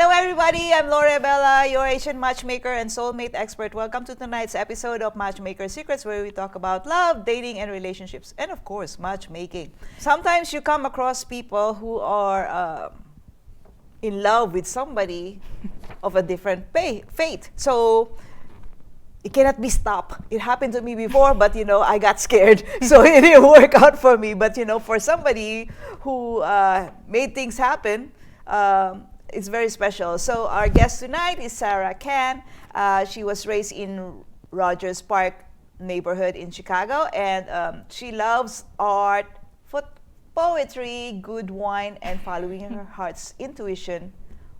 Hello everybody, I'm Lorii Abela, your Asian matchmaker and soulmate expert. Welcome to tonight's episode of Matchmaker Secrets, where we talk about love, dating, and relationships, and of course, matchmaking. Sometimes you come across people who are in love with somebody of a different fate. So it cannot be stopped. It happened to me before, but I got scared, so it didn't work out for me. But for somebody who made things happen, it's very special. So our guest tonight is Sarah Can. She was raised in Rogers Park neighborhood in Chicago, and she loves art, poetry, good wine, and following her heart's intuition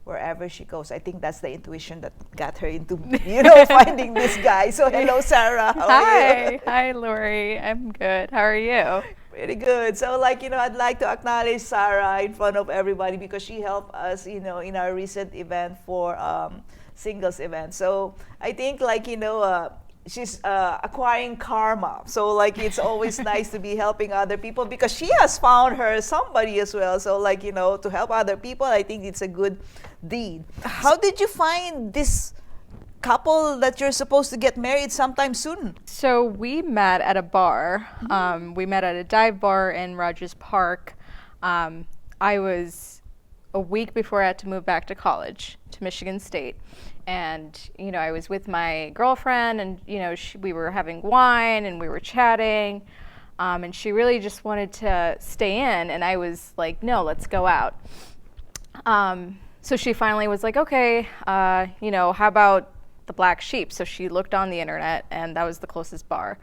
wherever she goes. I think that's the intuition that got her into, finding this guy. So hello, Sarah. How are you? Hi, Lorii. I'm good. How are you? Pretty good. So I'd like to acknowledge Sarah in front of everybody because she helped us, in our recent event for singles event. So I think she's acquiring karma. So it's always nice to be helping other people because she has found her somebody as well. So to help other people, I think it's a good deed. How did you find this couple that you're supposed to get married sometime soon? So we met at a bar. We met at a dive bar in Rogers Park. I was a week before I had to move back to college, to Michigan State. And, I was with my girlfriend and, we were having wine and we were chatting. And she really just wanted to stay in. And I was like, no, let's go out. So she finally was like, okay, how about the Black Sheep? So she looked on the internet and that was the closest bar.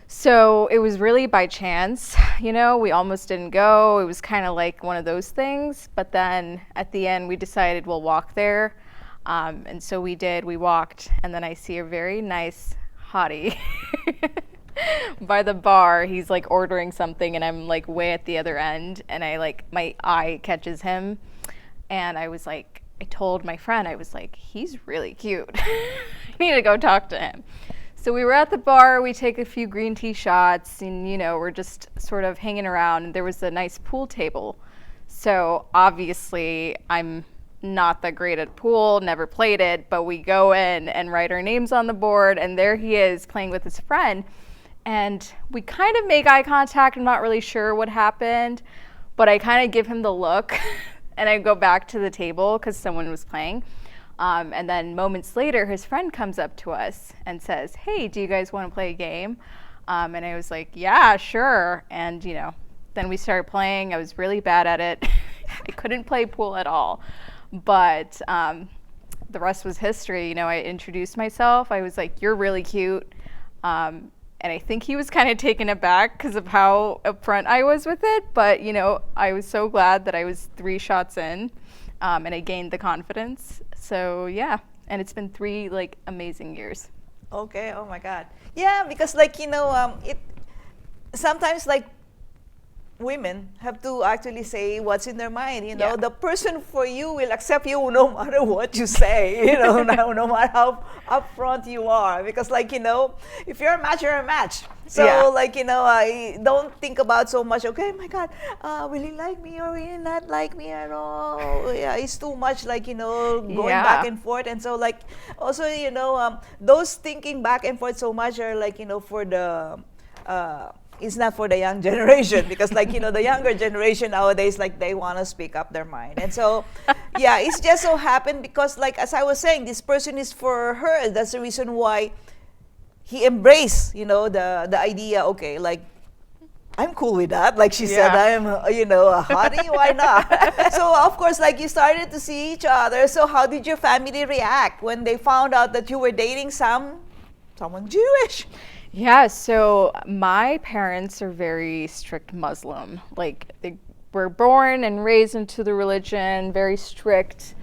So it was really by chance, we almost didn't go. It was kind of like one of those things. But then at the end, we decided we'll walk there. And so we did, we walked, and then I see a very nice hottie by the bar. He's ordering something and I'm way at the other end and my eye catches him. And I told my friend, I was like, he's really cute. I need to go talk to him. So we were at the bar, we take a few green tea shots and, we're just sort of hanging around and there was a nice pool table. So obviously I'm not that great at pool, never played it, but we go in and write our names on the board and there he is playing with his friend. And we kind of make eye contact. I'm not really sure what happened, but I kind of give him the look and I go back to the table because someone was playing. And then moments later, his friend comes up to us and says, hey, do you guys want to play a game? And I was like, yeah, sure. And, then we started playing. I was really bad at it. I couldn't play pool at all. But the rest was history. I introduced myself. I was like, you're really cute. And I think he was kind of taken aback because of how upfront I was with it. But, I was so glad that I was 3 shots in and I gained the confidence. So, yeah. And it's been 3, amazing years. Okay. Oh, my God. Yeah, because, it sometimes, women have to actually say what's in their mind. Yeah. The person for you will accept you no matter what you say, no matter how upfront you are. Because, if you're a match, you're a match. So, Yeah. I don't think about so much, okay, my God, will he like me or will he not like me at all? Yeah, it's too much, going back and forth. And so, also, those thinking back and forth so much are, for the... it's not for the young generation because the younger generation nowadays they want to speak up their mind. And so yeah, it's just so happened because as I was saying, this person is for her. That's the reason why he embraced the idea, okay, I'm cool with that. She said, I'm a hottie, why not? So of course you started to see each other. So how did your family react when they found out that you were dating someone Jewish? Yeah, so my parents are very strict Muslim. They were born and raised into the religion, very strict.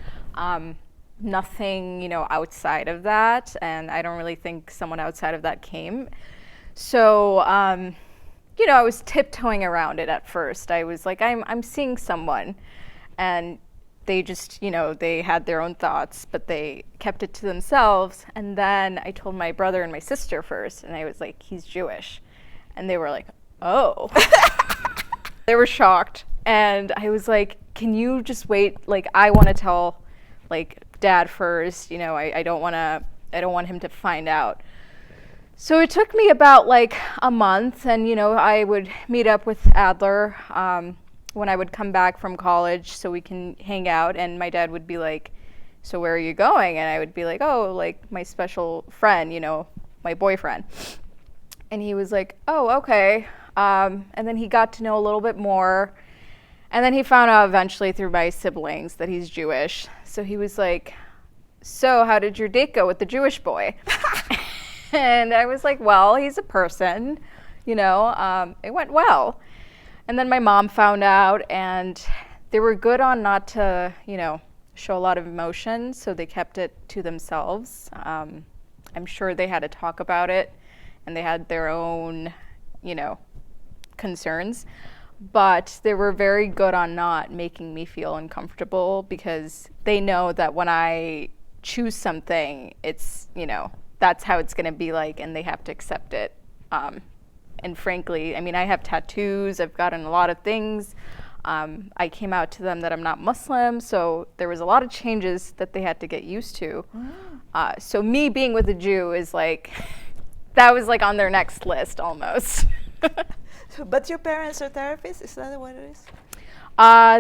Nothing, outside of that. And I don't really think someone outside of that came. So, I was tiptoeing around it at first. I was like, I'm seeing someone. And they just, they had their own thoughts, but they kept it to themselves. And then I told my brother and my sister first, and I was like, he's Jewish. And they were like, oh. They were shocked. And I was like, can you just wait? I want to tell like dad first, I don't want him to find out. So it took me about like a month, and I would meet up with Adler when I would come back from college so we can hang out, and my dad would be like, so where are you going? And I would be like, oh, like my special friend, my boyfriend. And he was like, oh, okay. And then he got to know a little bit more. And then he found out eventually through my siblings that he's Jewish. So he was like, so how did your date go with the Jewish boy? And I was like, well, he's a person, it went well. And then my mom found out, and they were good on not to, show a lot of emotion, so they kept it to themselves. I'm sure they had to talk about it, and they had their own, concerns. But they were very good on not making me feel uncomfortable, because they know that when I choose something, it's, that's how it's going to be like, and they have to accept it. And frankly, I have tattoos, I've gotten a lot of things. I came out to them that I'm not Muslim, so there was a lot of changes that they had to get used to. So me being with a Jew is like, that was like on their next list almost. But your parents are therapists? Is that what it is?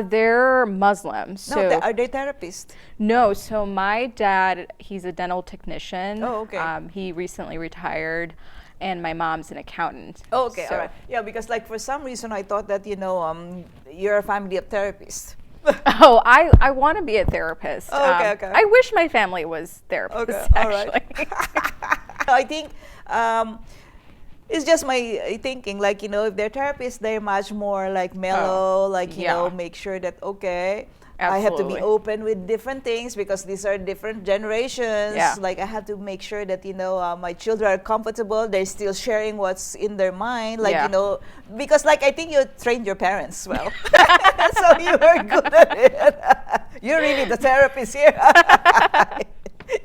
They're Muslim. So No, are they therapists? No, so my dad, he's a dental technician. Oh, okay. He recently retired, and my mom's an accountant. Oh, okay, So- all right. Yeah, because like for some reason I thought that, you're a family of therapists. Oh, I want to be a therapist. Oh, okay, okay. I wish my family was therapists, Okay, all right. actually. I think it's just my thinking, like, if they're therapists, they're much more like mellow, like, yeah. make sure that, okay, I have to be Absolutely. open with different things because these are different generations. Yeah. Like, I have to make sure that, my children are comfortable. They're still sharing what's in their mind. Like, Yeah. because like, I think you trained your parents well. So you were good at it. You're really the therapist here.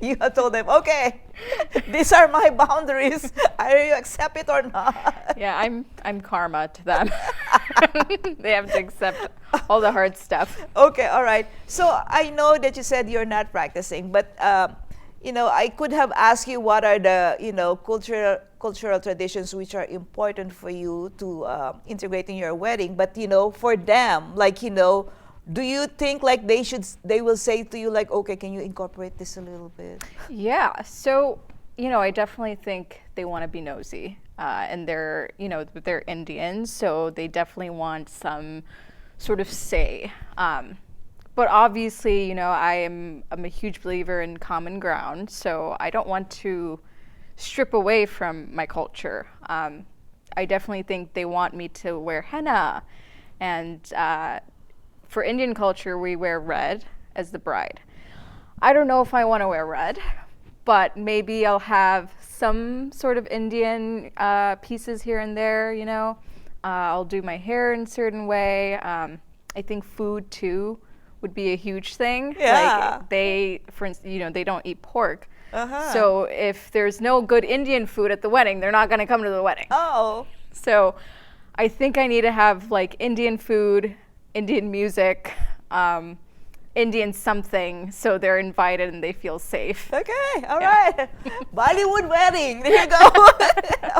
You have told them, okay, these are my boundaries. Either you accept it or not. Yeah, I'm karma to them. They have to accept all the hard stuff. Okay, all right. So I know that you said you're not practicing, but I could have asked you what are the cultural traditions which are important for you to integrate in your wedding. But for them, like do you think like they will say to you like, okay, can you incorporate this a little bit? Yeah, so I definitely think they want to be nosy, and they're Indians, so they definitely want some sort of say. But obviously, I'm a huge believer in common ground, so I don't want to strip away from my culture. I definitely think they want me to wear henna, and for Indian culture, we wear red as the bride. I don't know if I want to wear red, but maybe I'll have some sort of Indian pieces here and there, I'll do my hair in a certain way. I think food too would be a huge thing. Yeah. Like they, for instance, they don't eat pork. Uh-huh. So if there's no good Indian food at the wedding, they're not going to come to the wedding. Oh. So I think I need to have like Indian food, Indian music, Indian something, so they're invited and they feel safe. Okay, all right. Bollywood wedding. There you go.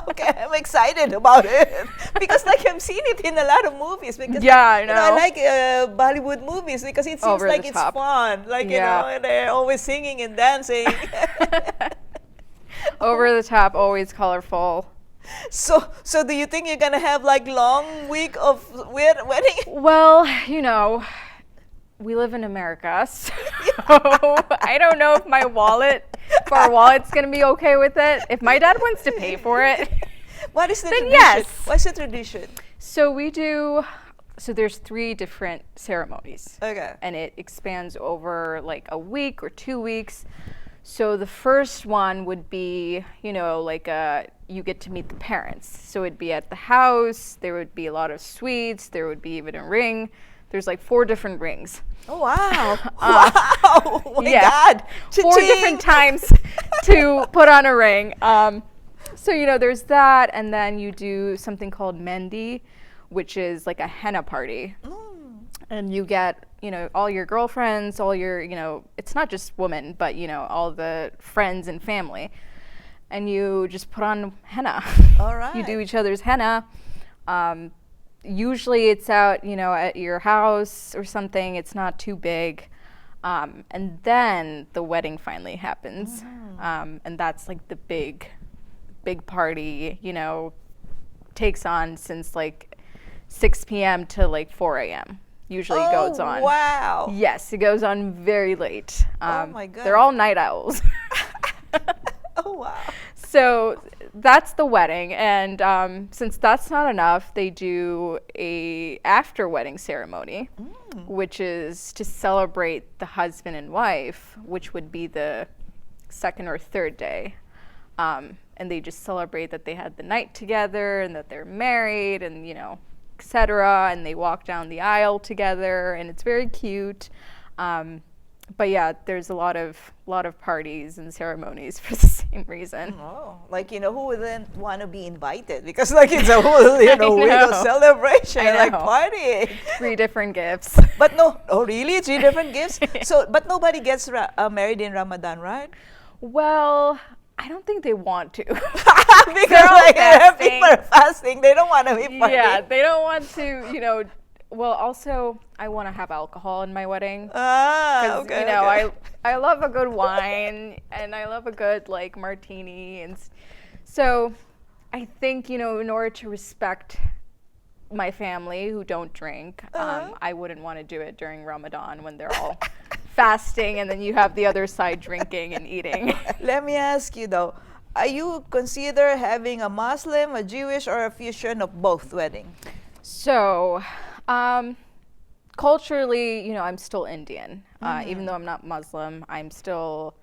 Okay, I'm excited about it because like I've seen it in a lot of movies. Because Yeah, I I know. like Bollywood movies because it seems Over like the it's top. fun. Like Yeah. and they're always singing and dancing. Over the top, always colorful. So do you think you're gonna have like long week of wedding? Well, we live in America, so I don't know if our wallet's gonna be okay with it. If my dad wants to pay for it. What is the Then tradition? yes. What's the tradition? So there's 3 different ceremonies. Okay. And it expands over like a week or 2 weeks. So the first one would be, you get to meet the parents. So it'd be at the house, there would be a lot of sweets, there would be even a ring. There's like 4 different rings. Oh wow! Wow! Oh my God! 4 Cha-ching! different times to put on a ring. So there's that, and then you do something called Mendi, which is like a henna party. and you get, all your girlfriends, all your, it's not just women, but, all the friends and family. And you just put on henna. All right. You do each other's henna. Usually it's out, at your house or something. It's not too big. And then the wedding finally happens. And that's like the big party, takes on since like 6 p.m. to like 4 a.m. Usually goes on. Wow. Yes, it goes on very late. Oh my God. They're all night owls. Oh, wow. So that's the wedding, and since that's not enough, they do a after wedding ceremony, which is to celebrate the husband and wife, which would be the second or third day. And they just celebrate that they had the night together and that they're married and, etc. And they walk down the aisle together, and it's very cute. But yeah, there's a lot of parties and ceremonies for the same reason. Oh, like, who wouldn't want to be invited? Because like it's a whole, widow celebration, like partying. 3 different gifts. But no, really? 3 different gifts? So, but nobody gets married in Ramadan, right? Well, I don't think they want to. Because like people are fasting, they don't want to be partying. Yeah, they don't want to, well, also, I want to have alcohol in my wedding. Okay. I love a good wine and I love a good like martini, and so I think in order to respect my family who don't drink, I wouldn't want to do it during Ramadan when they're all fasting, and then you have the other side drinking and eating. Let me ask you though, are you consider having a Muslim, a Jewish, or a fusion of both wedding? So, culturally, I'm still Indian. Even though I'm not Muslim, I'm still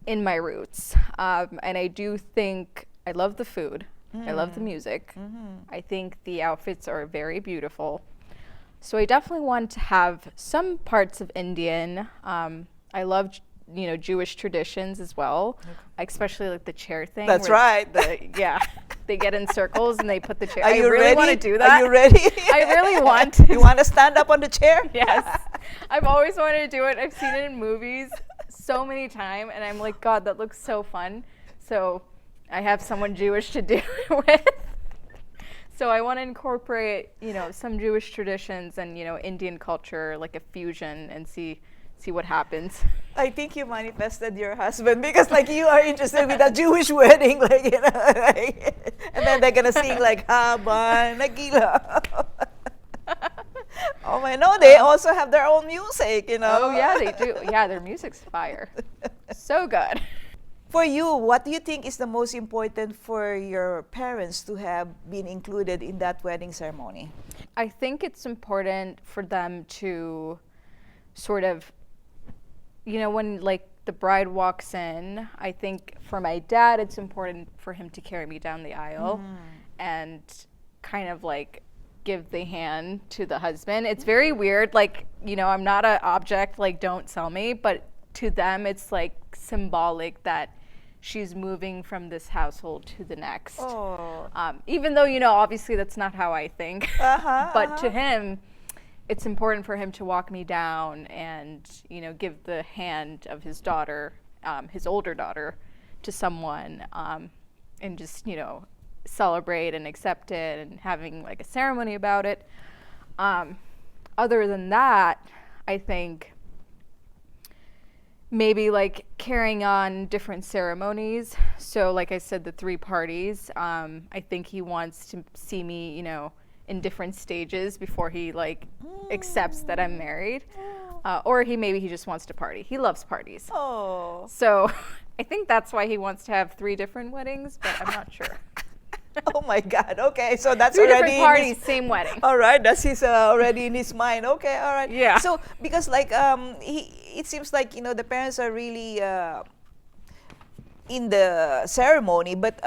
in my roots. And I do think I love the food. I love the music. I think the outfits are very beautiful. So I definitely want to have some parts of Indian. I love, Jewish traditions as well, especially like the chair thing. That's right. They get in circles and they put the chair. Are you I really ready? want to do that. Are you ready? I really want to. You want to stand up on the chair? Yes. I've always wanted to do it. I've seen it in movies so many times, and I'm like, God, that looks so fun. So I have someone Jewish to do it with. So I want to incorporate, some Jewish traditions and, Indian culture, like a fusion, and see what happens. I think you manifested your husband because like you are interested with a Jewish wedding, like, and then they're gonna sing like Haba Nagila. Oh my, no, they also have their own music, Oh yeah, they do. Yeah, their music's fire. So good. For you, what do you think is the most important for your parents to have been included in that wedding ceremony? I think it's important for them to sort of, when like the bride walks in, I think for my dad, it's important for him to carry me down the aisle and kind of like give the hand to the husband. It's very weird. Like, I'm not an object, like don't sell me, but to them, it's like symbolic that she's moving from this household to the next. Oh. Even though, obviously that's not how I think. But to him, it's important for him to walk me down and, give the hand of his daughter, his older daughter, to someone, and just, celebrate and accept it and having like a ceremony about it. Other than that, I think maybe like carrying on different ceremonies. So like I said, the 3 parties, I think he wants to see me, in different stages before he like accepts that I'm married. Or maybe he just wants to party. He loves parties. Oh. So I think that's why he wants to have 3 different weddings, but I'm not sure. Oh my God. Okay, so that's 3 already different parties, same wedding. All right, that's his already in his mind. Okay, all right. Yeah. So because like it seems like the parents are really in the ceremony, but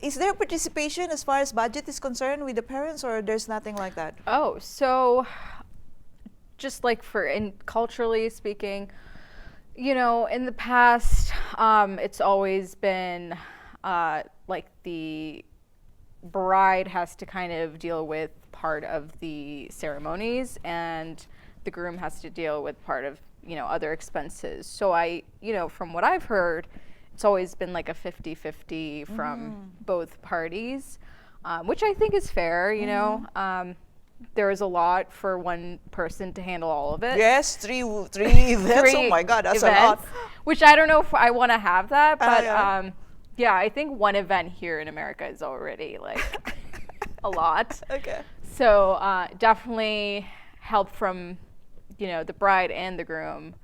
is there participation as far as budget is concerned with the parents, or there's nothing like that? Oh, so just like culturally speaking, in the past, it's always been like the bride has to kind of deal with part of the ceremonies, and the groom has to deal with part of, other expenses. So from what I've heard, it's always been like a 50-50 from both parties, which I think is fair, there is a lot for one person to handle all of it. Yes, three events. Oh my God, that's events, a lot. Which I don't know if I want to have that, but Yeah. I think one event here in America is already like a lot. Okay. So definitely help from, the bride and the groom,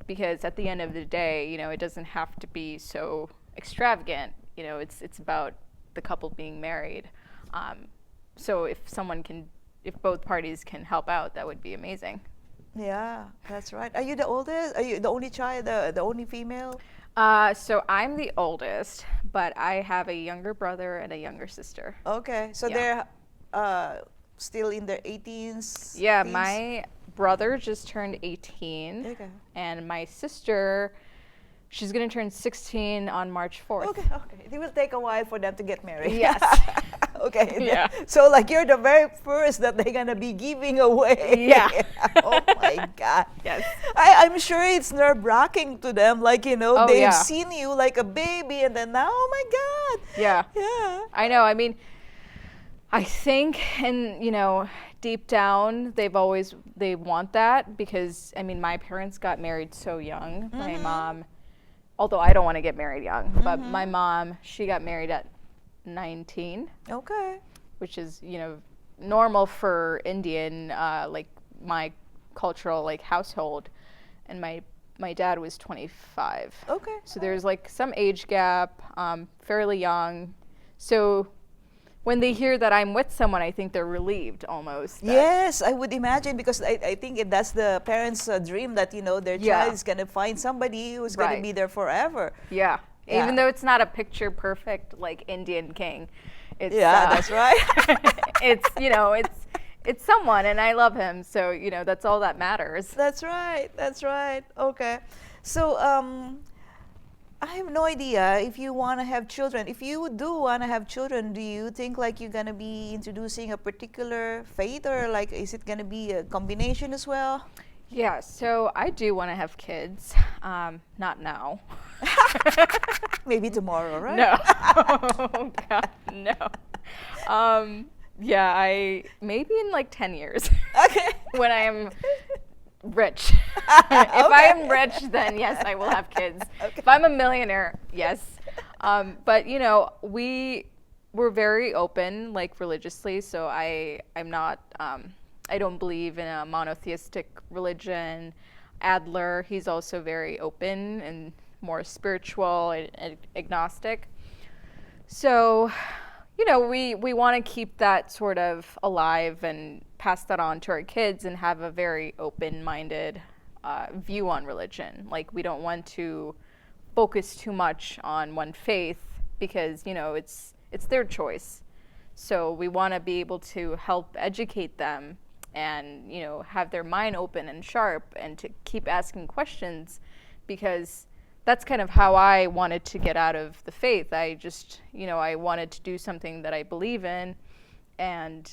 because at the end of the day, it doesn't have to be so extravagant. It's about the couple being married. So if both parties can help out, that would be amazing. Yeah, that's right. Are you the oldest? Are you the only child, the only female? So I'm the oldest, but I have a younger brother and a younger sister. Okay, so Yeah. they're still in their 18s? Yeah, teens? my brother just turned 18, Okay. and my sister, she's going to turn 16 on March 4th. Okay. It will take a while for them to get married. Yes. Okay. Yeah. So like you're the very first that they're gonna be giving away. Yeah. Oh my God. Yes. I'm sure it's nerve-wracking to them. Like, Oh, they've yeah. seen you like a baby, and then now, oh my God. Yeah. Yeah. I know. I mean, I think, and deep down, they want that, because my parents got married so young. My mom, although I don't want to get married young, but my mom, she got married at 19, Okay. which is normal for Indian, like my cultural household, and my dad was 25. Okay. So there's like some age gap, fairly young. So when they hear that I'm with someone, I think they're relieved almost. that- Yes, I would imagine, because I think that's the parents' dream, that their Yeah. child is gonna find somebody who's gonna Right. be there forever. Yeah. Yeah. Even though it's not a picture perfect Indian king, it's That's right. it's someone, and I love him, so that's all that matters. That's right. That's right. Okay. So I have no idea if you want to have children. If you do want to have children, do you think like you're gonna be introducing a particular faith, or like is it gonna be a combination as well? Yeah, so I do want to have kids, not now. Maybe tomorrow, right? No. Oh, God, no. Yeah, maybe in like 10 years Okay. when I am rich. If I am rich, then yes, I will have kids. Okay. If I'm a millionaire, yes. But we're very open, religiously. So I'm not. I don't believe in a monotheistic religion. Adler, he's also very open and more spiritual and agnostic. So, we want to keep that sort of alive and pass that on to our kids, and have a very open-minded view on religion. We don't want to focus too much on one faith, because it's their choice. So we want to be able to help educate them, and have their mind open and sharp, and to keep asking questions, because that's kind of how I wanted to get out of the faith. I just, I wanted to do something that I believe in, and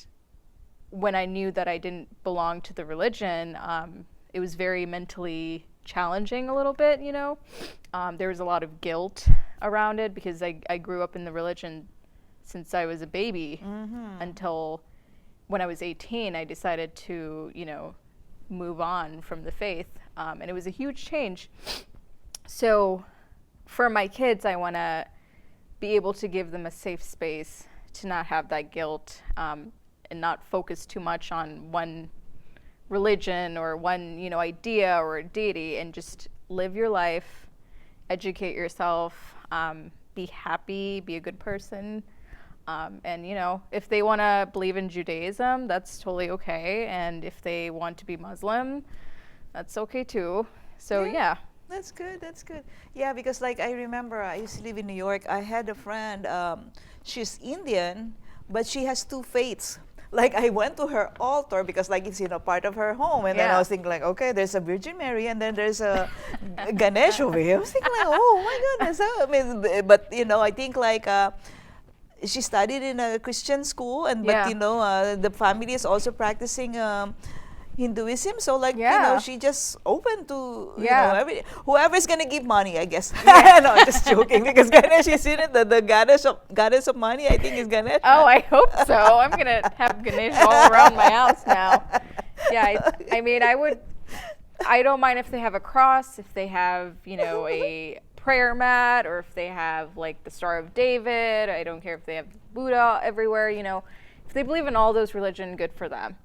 when I knew that I didn't belong to the religion, it was very mentally challenging a little bit, There was a lot of guilt around it, because I grew up in the religion since I was a baby, until when I was 18, I decided to, move on from the faith, and it was a huge change. So for my kids, I want to be able to give them a safe space to not have that guilt, and not focus too much on one religion or one, idea or a deity, and just live your life, educate yourself, be happy, be a good person. And if they want to believe in Judaism, that's totally okay. And if they want to be Muslim, that's okay too. So yeah. That's good. That's good. Yeah, because I remember I used to live in New York. I had a friend. She's Indian, but she has two faiths. I went to her altar, because it's part of her home, and then I was thinking okay, there's a Virgin Mary, and then there's a Ganesh over here. I was thinking oh my goodness. I mean, but I think she studied in a Christian school, and but Yeah. you know, the family is also practicing Hinduism. So like you Yeah. know, she just open to you Yeah. know whoever's gonna give money, I guess. No, just joking, because Ganesh is in it. The goddess of money, I think, is Ganesh. Oh, I hope so. I'm gonna have Ganesh all around my house now. Yeah, I mean, I don't mind if they have a cross, if they have, you know, a prayer mat, or if they have like the Star of David. I don't care if they have Buddha everywhere, you know. If they believe in all those religions, good for them.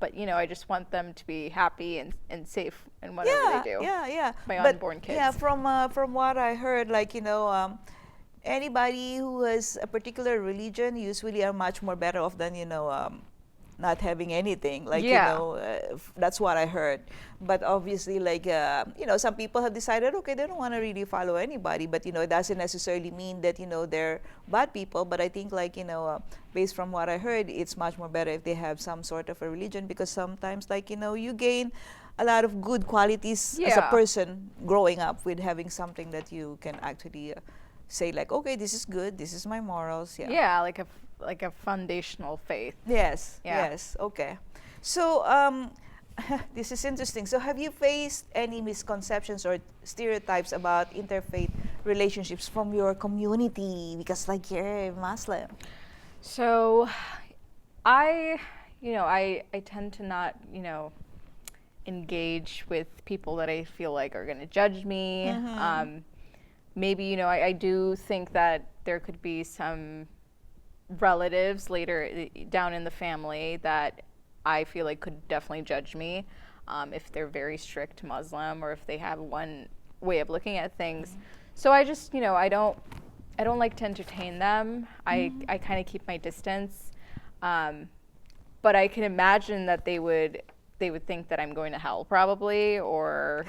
But, you know, I just want them to be happy and safe in whatever they do. Yeah. My But, unborn kids. yeah, from what I heard, like you know, anybody who has a particular religion usually are much more better off than you know. Not having anything, like Yeah. you know, that's what I heard. But obviously, like you know, some people have decided, okay, they don't want to really follow anybody. But you know, it doesn't necessarily mean that you know they're bad people. But I think, like you know, based from what I heard, it's much more better if they have some sort of a religion, because sometimes, like you know, you gain a lot of good qualities as a Yeah. person growing up with having something that you can actually say, like, okay, this is good, this is my morals. Yeah, like a foundational faith. Yes. Yeah. Yes. Okay. So this is interesting. So have you faced any misconceptions or stereotypes about interfaith relationships from your community? Because like you're Muslim. So I tend to not, you know, engage with people that I feel like are going to judge me. Maybe, you know, I do think that there could be some relatives later down in the family that I feel like could definitely judge me if they're very strict Muslim, or if they have one way of looking at things. So I just, you know, I don't like to entertain them. I kind of keep my distance. But I can imagine that they would think that I'm going to hell probably, or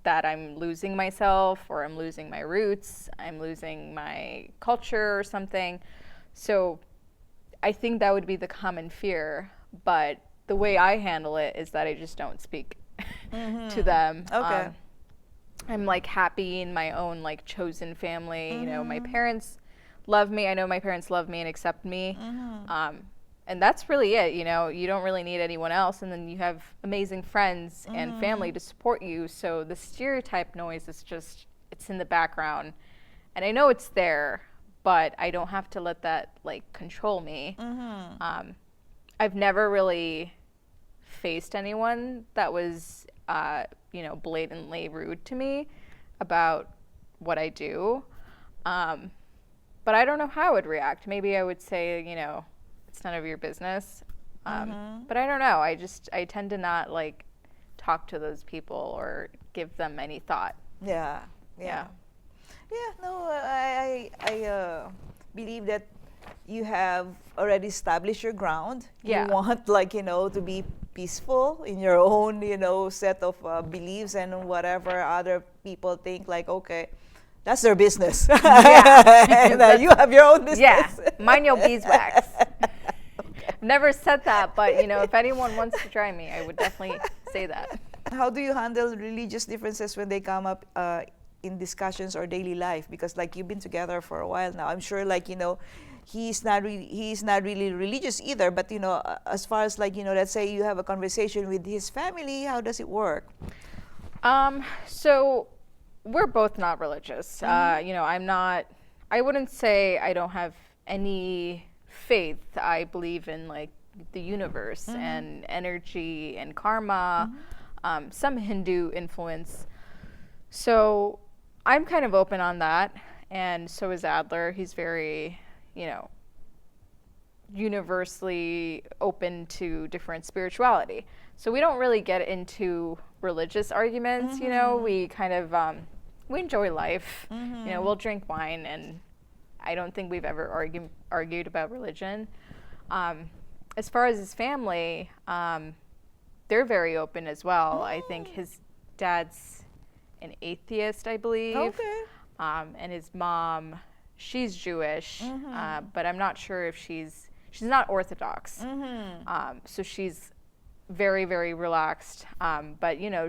that I'm losing myself, or I'm losing my roots, I'm losing my culture or something. So I think that would be the common fear, but the way I handle it is that I just don't speak to them. Okay. I'm like happy in my own like chosen family. You know, my parents love me. I know my parents love me and accept me. And that's really it. You know, you don't really need anyone else. And then you have amazing friends and family to support you. So the stereotype noise is just, it's in the background. And I know it's there, but I don't have to let that like control me. I've never really faced anyone that was, you know, blatantly rude to me about what I do. But I don't know how I would react. Maybe I would say, you know, it's none of your business. But I don't know. I tend to not like talk to those people or give them any thought. Yeah. No, I believe that you have already established your ground. Yeah. You want, like, you know, to be peaceful in your own, you know, set of beliefs, and whatever other people think, like, okay, that's their business. Yeah. And you have your own business. Yeah, mind your beeswax. Never said that, but you know, if anyone wants to try me, I would definitely say that. How do you handle religious differences when they come up in discussions or daily life? Because like you've been together for a while now. I'm sure, like, you know, he's not really religious either, but you know, as far as, like, you know, let's say you have a conversation with his family, how does it work? So we're both not religious. You know, I wouldn't say I don't have any faith. I believe in like the universe and energy and karma, some Hindu influence. So I'm kind of open on that, and so is Adler. He's very, you know, universally open to different spirituality. So we don't really get into religious arguments, you know. We kind of we enjoy life. You know, we'll drink wine, and I don't think we've ever argued about religion. As far as his family, they're very open as well. I think his dad's an atheist, I believe. Okay. And his mom, she's Jewish, but I'm not sure if she's not Orthodox. So she's very, very relaxed. But you know,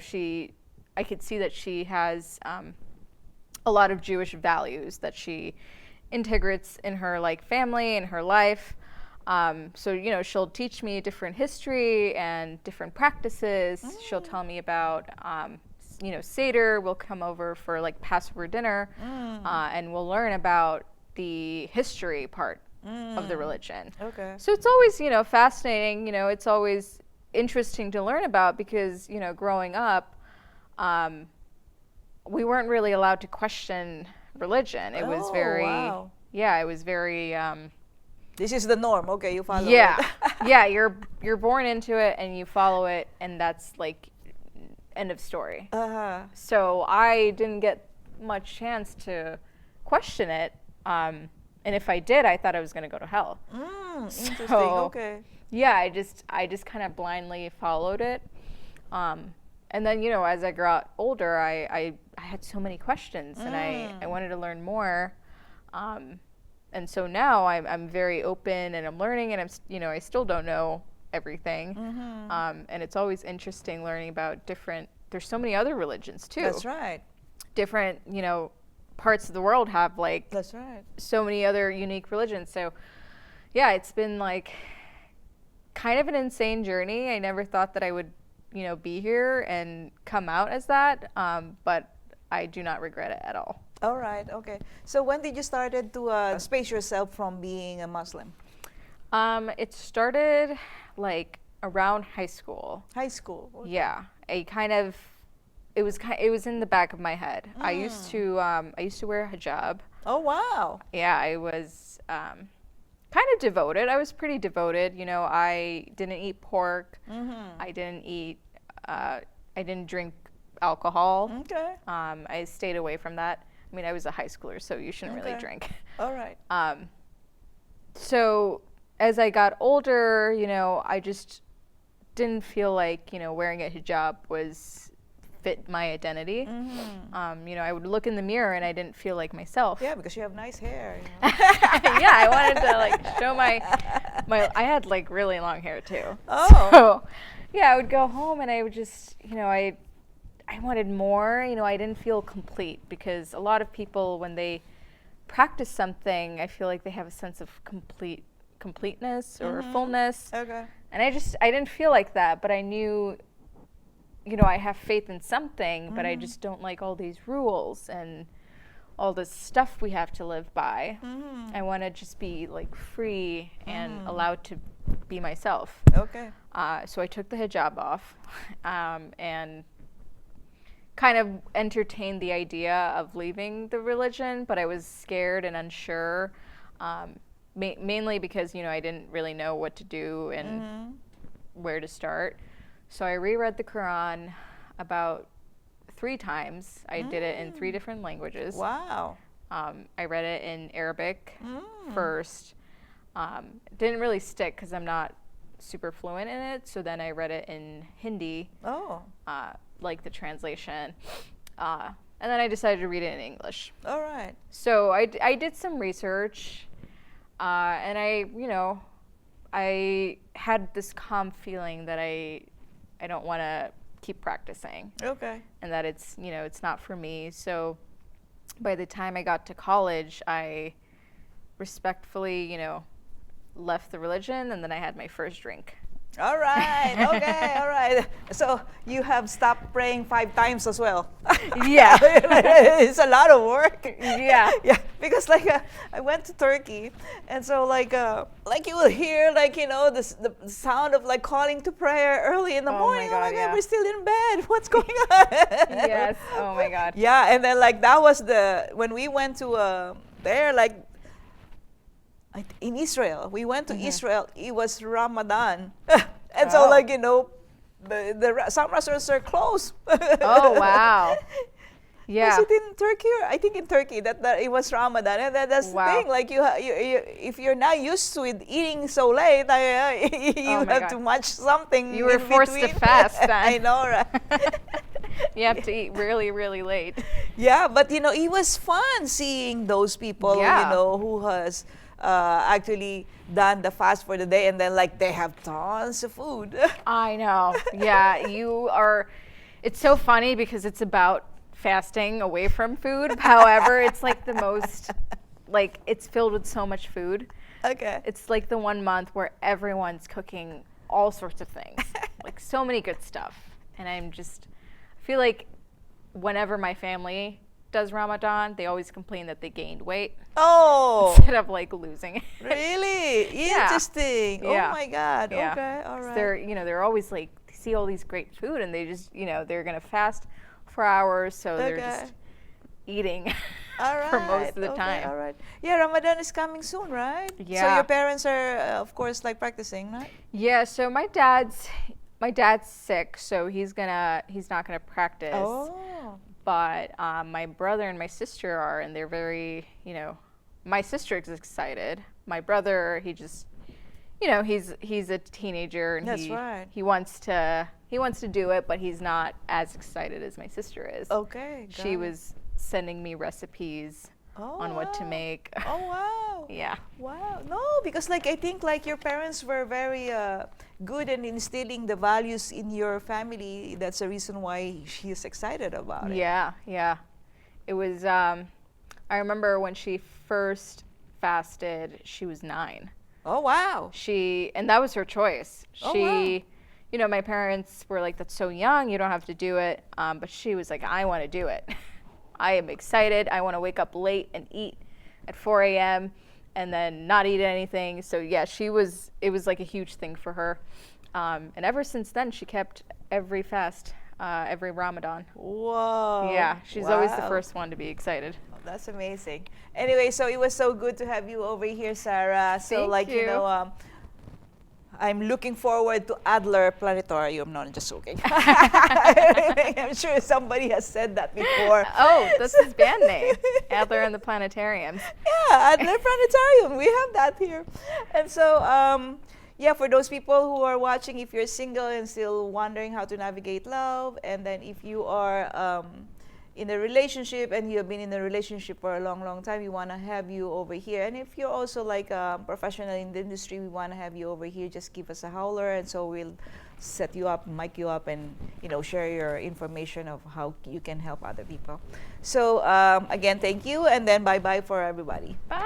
I could see that she has a lot of Jewish values that she integrates in her like family and her life. So, you know, she'll teach me different history and different practices. She'll tell me about, you know, Seder. We'll come over for like Passover dinner, and we'll learn about the history part of the religion. Okay. So it's always, you know, fascinating. You know, it's always interesting to learn about because, you know, growing up, we weren't really allowed to question religion. It was very, wow. yeah, it was very, This is the norm. Okay, you follow yeah, it. yeah. You're born into it and you follow it, and that's like end of story. So I didn't get much chance to question it, and if I did, I thought I was going to go to hell. Interesting. So, Okay. yeah, I just kind of blindly followed it, and then, you know, as I got older, I had so many questions, and I wanted to learn more. And so now I'm very open and I'm learning, and you know, I still don't know everything. And it's always interesting learning about there's so many other religions too. That's right. Different, you know, parts of the world have like That's right. so many other unique religions. So yeah, it's been like kind of an insane journey. I never thought that I would, you know, be here and come out as that. But I do not regret it at all. All right. Okay. So when did you started to space yourself from being a Muslim? It started like around high school. High school. Okay. Yeah, it was in the back of my head. I used to wear a hijab. Oh wow. Yeah, I was kind of devoted. I was pretty devoted. You know, I didn't eat pork. I didn't drink alcohol. Okay. I stayed away from that. I mean, I was a high schooler, so you shouldn't really drink. All right. So as I got older, you know, I just didn't feel like, you know, wearing a hijab fit my identity. You know, I would look in the mirror and I didn't feel like myself. Yeah, because you have nice hair. You know? Yeah, I wanted to like show my I had like really long hair too. Oh. So yeah, I would go home and I would just, you know, I wanted more. You know, I didn't feel complete, because a lot of people, when they practice something, I feel like they have a sense of completeness or fullness. Okay. And I didn't feel like that, but I knew, you know, I have faith in something, but I just don't like all these rules and all this stuff we have to live by. I want to just be like free and allowed to be myself. Okay. So I took the hijab off, and kind of entertained the idea of leaving the religion, but I was scared and unsure, mainly because, you know, I didn't really know what to do and where to start. So I reread the Quran about 3 times. I did it in 3 different languages. Wow. I read it in Arabic first. Didn't really stick because I'm not super fluent in it. So then I read it in Hindi. Oh. Like the translation, and then I decided to read it in English. All right. So I did some research, and I had this calm feeling that I don't want to keep practicing. Okay. And that it's, you know, it's not for me. So by the time I got to college, I respectfully, you know, left the religion, and then I had my first drink. All right. Okay. All right. So you have stopped praying 5 times as well. Yeah. It's a lot of work. Yeah. Yeah. Because like I went to Turkey, and so like you will hear, like, you know, the sound of like calling to prayer early in the morning. My God, yeah. We're still in bed. What's going on? Yes. Oh my God. Yeah. And then like that was when we went to there, like in Israel. We went to Israel. It was Ramadan. And so, like, you know, some restaurants are closed. Oh, wow. Yeah. Was it in Turkey? I think in Turkey that it was Ramadan. And that's the thing. Like, you if you're not used to it eating so late, you have to match something. You were forced to fast then. I know, right? You have to eat really, really late. Yeah, but, you know, it was fun seeing those people, you know, who has actually done the fast for the day, and then like they have tons of food. I know. Yeah, it's so funny because it's about fasting away from food. However, it's like the most like it's filled with so much food. Okay. It's like the 1 month where everyone's cooking all sorts of things, like so many good stuff. And I feel like whenever my family does Ramadan, they always complain that they gained weight Oh, instead of like losing it. really? Yeah. Interesting. Yeah. Oh my God. Yeah. Okay. All 'Cause right. they're always like, they see all these great food and they just, they're gonna fast for hours, so they're Okay. just eating All right. for most of the Okay, time. all right. Yeah, Ramadan is coming soon, right? So Yeah. your parents are, of course, like practicing, right? Yeah, so my dad's sick, so he's not gonna practice. Oh. But my brother and my sister are, and they're very, my sister is excited. My brother, he's a teenager, and That's right. he wants to do it, but he's not as excited as my sister is. Okay. got She it. was sending me recipes on what to wow. make. Oh wow. Yeah. Wow. No, because like I think like your parents were very good in instilling the values in your family. That's the reason why she's excited about it. Yeah, yeah. It was, I remember when she first fasted, she was 9. Oh wow. And that was her choice. Oh, My parents were like, that's so young, you don't have to do it. But she was like, I want to do it. I am excited. I want to wake up late and eat at 4 a.m. and then not eat anything. So yeah, it was like a huge thing for her. And ever since then, she kept every fast, every Ramadan. Whoa. Yeah, she's always the Wow. first one to be excited. That's amazing. Anyway, so it was so good to have you over here, Sarah. So Thank you. I'm looking forward to Adler Planetarium. No, I'm just joking. I'm sure somebody has said that before. Oh, that's his band name, Adler and the Planetariums. Yeah, Adler Planetarium. We have that here. And so, yeah, for those people who are watching, if you're single and still wondering how to navigate love, and then if you are in a relationship and you have been in a relationship for a long, long time, we want to have you over here. And if you're also like a professional in the industry, we want to have you over here. Just give us a howler, and so we'll set you up, mic you up, and share your information of how you can help other people. So again, thank you, and then bye-bye for everybody. Bye.